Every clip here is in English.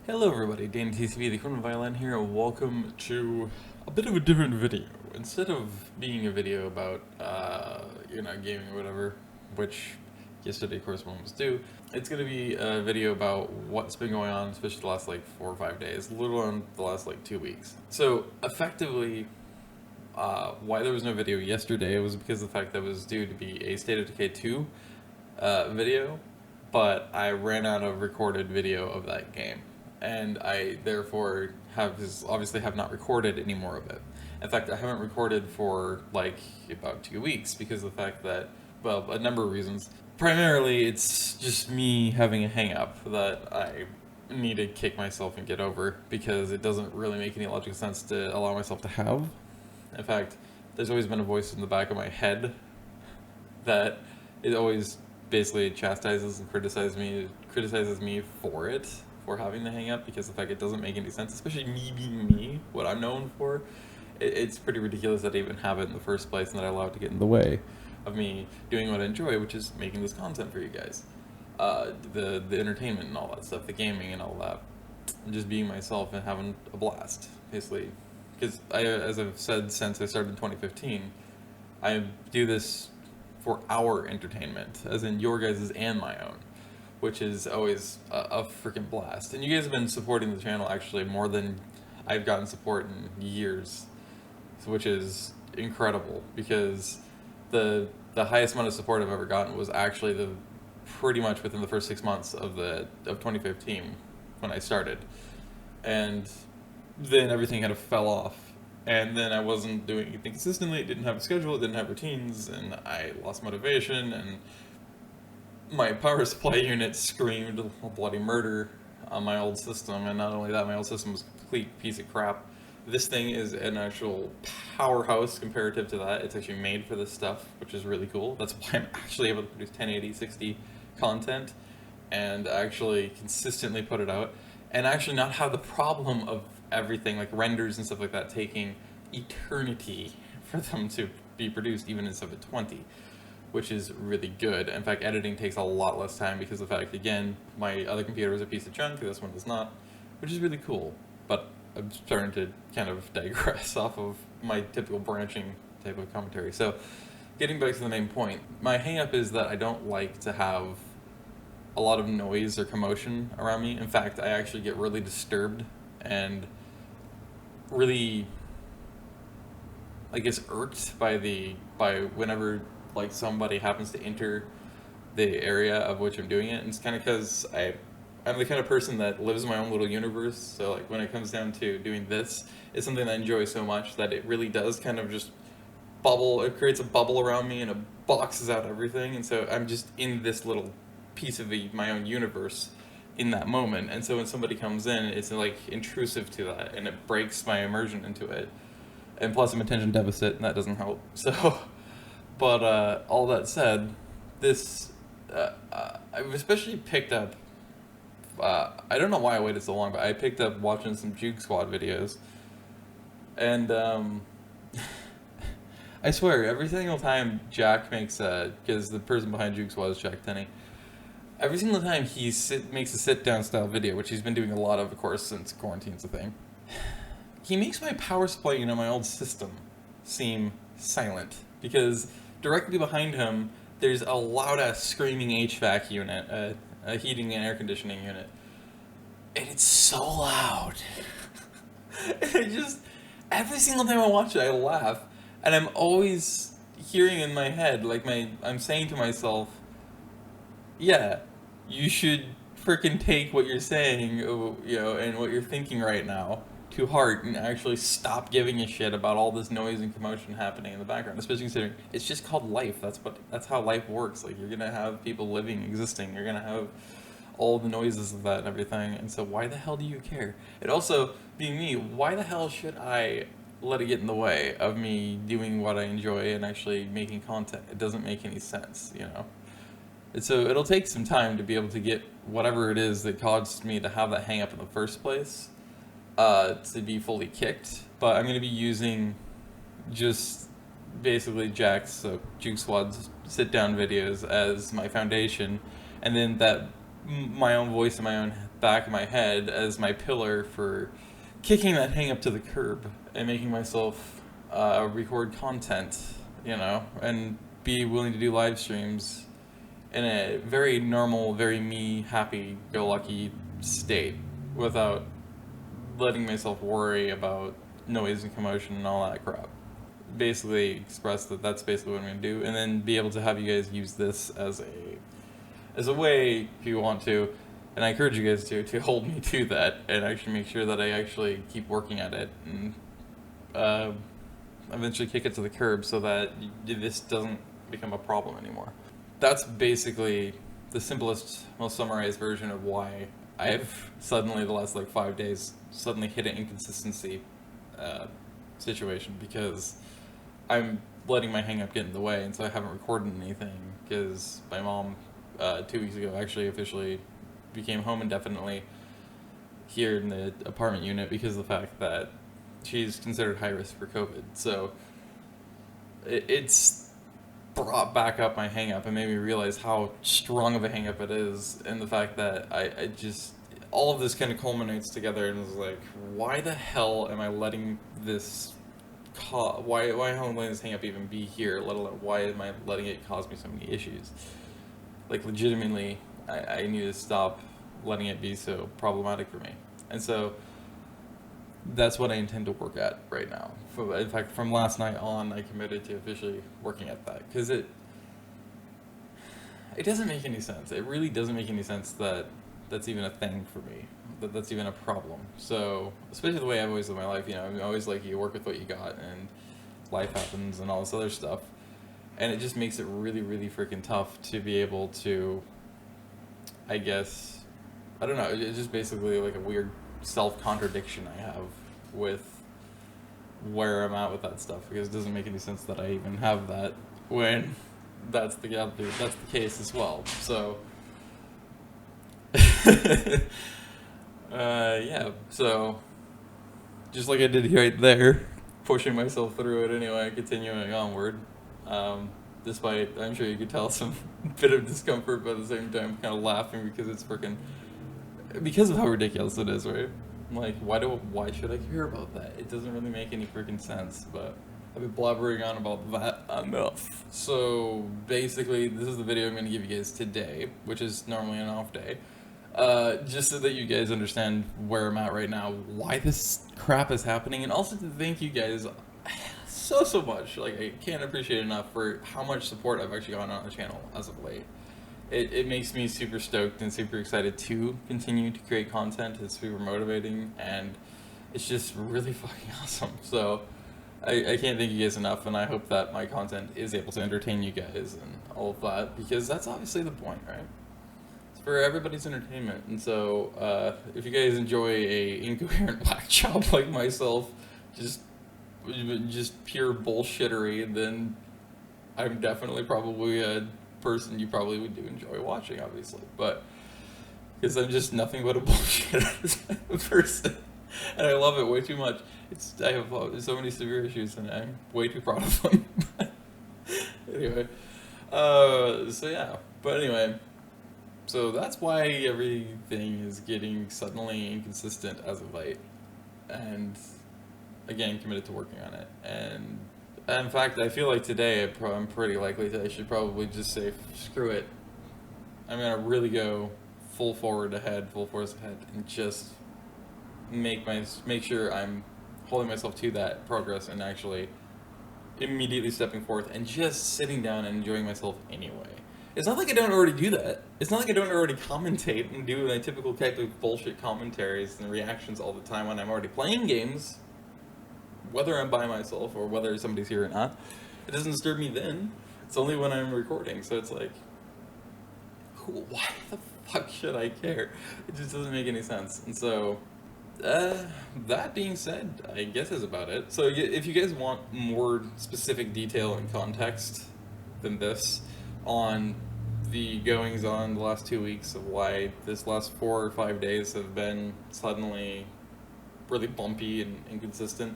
Hello everybody, Dan TCB, TheCriminalViolin here, and welcome to a bit of a different video. Instead of being a video about, gaming or whatever, which yesterday correspondents do, it's going to be a video about what's been going on, especially the last 4 or 5 days, let alone the last 2 weeks. So, effectively, why there was no video yesterday was because of the fact that it was due to be a State of Decay 2 video, but I ran out of recorded video of that game. And I therefore obviously have not recorded any more of it. In fact, I haven't recorded for about 2 weeks because of the fact that, well, a number of reasons. Primarily, it's just me having a hang-up that I need to kick myself and get over because it doesn't really make any logical sense to allow myself to have. In fact, there's always been a voice in the back of my head that it always basically chastises and criticizes me for it. For having the hang up because the fact it doesn't make any sense, especially me being me, what I'm known for. It's pretty ridiculous that I even have it in the first place and that I allow it to get in the way of me doing what I enjoy, which is making this content for you guys. The entertainment and all that stuff, the gaming and all that. And just being myself and having a blast, basically. Because as I've said since I started in 2015, I do this for our entertainment, as in your guys's and my own, which is always a freaking blast. And you guys have been supporting the channel actually more than I've gotten support in years, which is incredible because the highest amount of support I've ever gotten was actually pretty much within the first 6 months of 2015 when I started. And then everything kind of fell off. And then I wasn't doing anything consistently, it didn't have a schedule, it didn't have routines, and I lost motivation, and my power supply unit screamed bloody murder on my old system, and not only that, my old system was a complete piece of crap. This thing is an actual powerhouse comparative to that. It's actually made for this stuff, which is really cool. That's why I'm actually able to produce 1080, 60 content, and actually consistently put it out, and actually not have the problem of everything, like renders and stuff like that, taking eternity for them to be produced, even in 720. Which is really good. In fact, editing takes a lot less time because of the fact, again, my other computer is a piece of junk, this one is not, which is really cool. But I'm starting to kind of digress off of my typical branching type of commentary. So, getting back to the main point, my hang-up is that I don't like to have a lot of noise or commotion around me. In fact, I actually get really disturbed and really, I guess, irked by whenever somebody happens to enter the area of which I'm doing it. And it's kind of because I'm the kind of person that lives in my own little universe, so when it comes down to doing this, it's something that I enjoy so much that it really does kind of just bubble, it creates a bubble around me and it boxes out everything, and so I'm just in this little piece of my own universe in that moment, and so when somebody comes in, it's intrusive to that, and it breaks my immersion into it, and plus I'm attention deficit, and that doesn't help, so... But all that said, I've especially picked up, I don't know why I waited so long, but I picked up watching some Juke Squad videos, and I swear, every single time Jack makes because the person behind Juke Squad is Jack Tenney, every single time he makes a sit-down style video, which he's been doing a lot of course, since quarantine's a thing, he makes my power supply unit, my old system, seem silent, because directly behind him, there's a loud-ass screaming HVAC unit, a heating and air conditioning unit. And it's so loud. And every single time I watch it, I laugh. And I'm always hearing in my head, I'm saying to myself, yeah, you should frickin' take what you're saying, and what you're thinking right now to heart and actually stop giving a shit about all this noise and commotion happening in the background, especially considering it's just called life. That's how life works. You're gonna have people living, existing, you're gonna have all the noises of that and everything, and so why the hell do you care? And also, being me, why the hell should I let it get in the way of me doing what I enjoy and actually making content? It doesn't make any sense, And so it'll take some time to be able to get whatever it is that caused me to have that hang up in the first place to be fully kicked, but I'm going to be using just basically Jack's Juke Squad's sit-down videos as my foundation, and then my own voice in my own back of my head as my pillar for kicking that hang up to the curb and making myself record content, and be willing to do live streams in a very normal, very me, happy-go-lucky state without letting myself worry about noise and commotion and all that crap. Basically express that that's basically what I'm going to do, and then be able to have you guys use this as a way, if you want to, and I encourage you guys to hold me to that and actually make sure that I actually keep working at it and eventually kick it to the curb so that this doesn't become a problem anymore. That's basically the simplest, most summarized version of why I've suddenly, the last like 5 days, suddenly hit an inconsistency situation, because I'm letting my hang up get in the way, and so I haven't recorded anything because my mom 2 weeks ago actually officially became home indefinitely here in the apartment unit because of the fact that she's considered high risk for COVID. So it's brought back up my hang up and made me realize how strong of a hang up it is, and the fact that I just, all of this kind of culminates together and was like, why the hell am I letting this why am I letting this hang up even be here, let alone why am I letting it cause me so many issues? Like, legitimately, I need to stop letting it be so problematic for me. And so that's what I intend to work at right now. In fact, from last night on, I committed to officially working at that, because it doesn't make any sense. It really doesn't make any sense that that's even a thing for me, that's even a problem. So, especially the way I've always lived my life, I'm always like, you work with what you got, and life happens and all this other stuff. And it just makes it really, really freaking tough to be able to, I guess, I don't know, it's just basically like a weird self-contradiction I have with where I'm at with that stuff, because it doesn't make any sense that I even have that when that's the case as well. So yeah, so just like I did right there, pushing myself through it anyway, continuing onward, despite, I'm sure you could tell, some bit of discomfort, but at the same time kind of laughing because of how ridiculous it is, right? Like, why should I care about that? It doesn't really make any freaking sense, but I've been blabbering on about that enough. So basically, this is the video I'm going to give you guys today, which is normally an off day, just so that you guys understand where I'm at right now, why this crap is happening, and also to thank you guys so much. Like, I can't appreciate enough for how much support I've actually gotten on the channel as of late. It makes me super stoked and super excited to continue to create content. It's super motivating, and it's just really fucking awesome. So I can't thank you guys enough, and I hope that my content is able to entertain you guys and all of that, because that's obviously the point, right? It's for everybody's entertainment. And so if you guys enjoy a incoherent whack job like myself, just pure bullshittery, then I'm definitely probably a person you probably would do enjoy watching, obviously, but because I'm just nothing but a bullshit person, and I love it way too much. I have so many severe issues, and I'm way too proud of them. Anyway, so yeah, but anyway, so that's why everything is getting suddenly inconsistent as of late, and again, committed to working on it. And in fact, I feel like today I'm pretty likely to actually probably just say, screw it. I'm going to really go full force ahead, and just make sure I'm holding myself to that progress and actually immediately stepping forth and just sitting down and enjoying myself anyway. It's not like I don't already do that. It's not like I don't already commentate and do my typical type of bullshit commentaries and reactions all the time when I'm already playing games, whether I'm by myself or whether somebody's here or not. It doesn't disturb me then. It's only when I'm recording, so it's like, why the fuck should I care? It just doesn't make any sense. And so, that being said, I guess is about it. So if you guys want more specific detail and context than this on the goings-on the last 2 weeks of why this last 4 or 5 days have been suddenly really bumpy and inconsistent,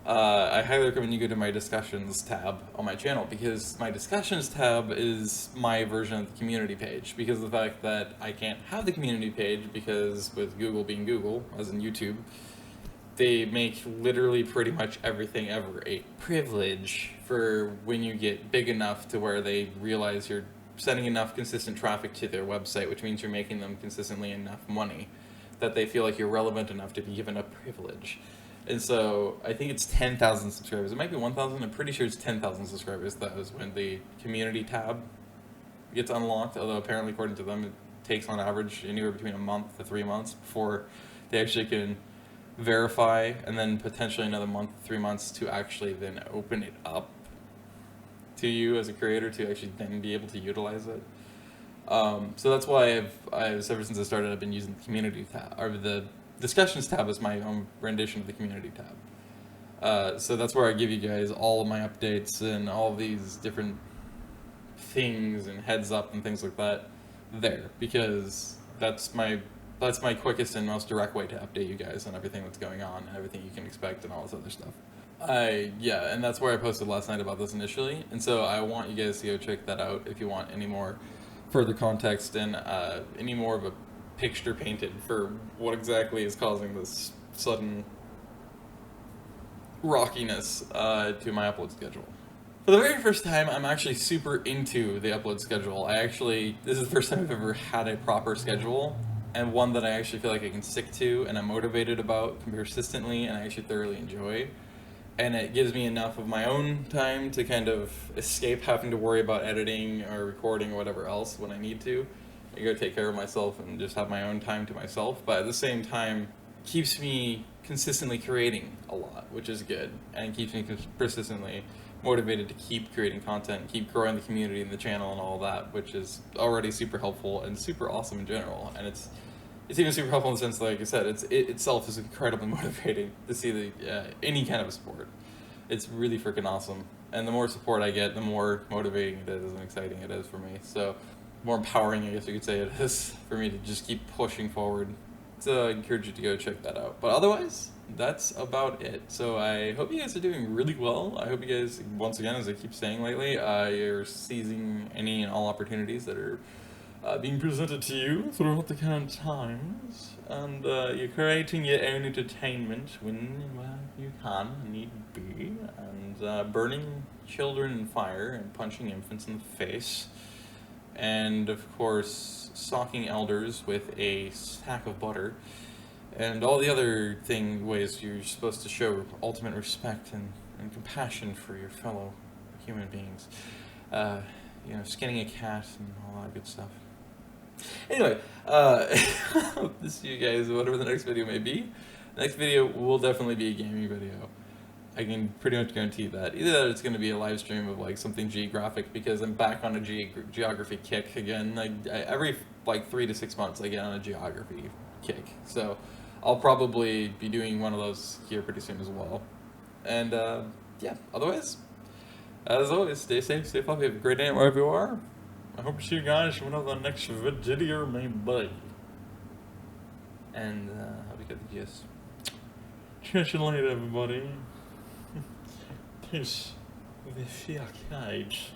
I highly recommend you go to my discussions tab on my channel, because my discussions tab is my version of the community page, because of the fact that I can't have the community page because with Google being Google, as in YouTube, they make literally pretty much everything ever a privilege for when you get big enough to where they realize you're sending enough consistent traffic to their website, which means you're making them consistently enough money that they feel like you're relevant enough to be given a privilege. And so I think it's 10,000 subscribers. It might be 1,000. I'm pretty sure it's 10,000 subscribers. That is when the community tab gets unlocked, although apparently according to them it takes on average anywhere between a month to 3 months before they actually can verify, and then potentially another month, 3 months to actually then open it up to you as a creator to actually then be able to utilize it. So that's why I've ever since I started, I've been using the community tab, or the discussions tab as my own rendition of the community tab. So that's where I give you guys all of my updates and all of these different things and heads up and things like that there, because that's my quickest and most direct way to update you guys on everything that's going on and everything you can expect and all this other stuff. Yeah, and that's where I posted last night about this initially, and so I want you guys to go check that out if you want any more further context and any more of a picture painted for what exactly is causing this sudden rockiness to my upload schedule. For the very first time, I'm actually super into the upload schedule. This is the first time I've ever had a proper schedule, and one that I actually feel like I can stick to and I'm motivated about consistently and I actually thoroughly enjoy. And it gives me enough of my own time to kind of escape having to worry about editing or recording or whatever else when I need to. I go take care of myself and just have my own time to myself, but at the same time, keeps me consistently creating a lot, which is good, and keeps me persistently motivated to keep creating content, keep growing the community and the channel and all that, which is already super helpful and super awesome in general. And it's even super helpful in the sense, like I said, it itself is incredibly motivating to see any kind of support. It's really freaking awesome. And the more support I get, the more motivating it is and exciting it is for me. So, more empowering, I guess you could say it is, for me to just keep pushing forward. So I encourage you to go check that out. But otherwise, that's about it. So I hope you guys are doing really well. I hope you guys, once again, as I keep saying lately, you're seizing any and all opportunities that are being presented to you throughout the current times, and you're creating your own entertainment when you can and need be, and burning children in fire and punching infants in the face, and of course stalking elders with a sack of butter, and all the other ways you're supposed to show ultimate respect and compassion for your fellow human beings. Skinning a cat and all that good stuff. Anyway, hope to see you guys whatever the next video may be. The next video will definitely be a gaming video. I can pretty much guarantee that. Either that or it's going to be a live stream of like something geographic, because I'm back on a geography kick again. Every 3 to 6 months I get on a geography kick. So I'll probably be doing one of those here pretty soon as well. And yeah, otherwise, as always, stay safe, stay fluffy, have a great day wherever you are. I hope to see you guys whenever the next video may be. And hope you get the gist. Catch you later, everybody. Peace. The fear cage.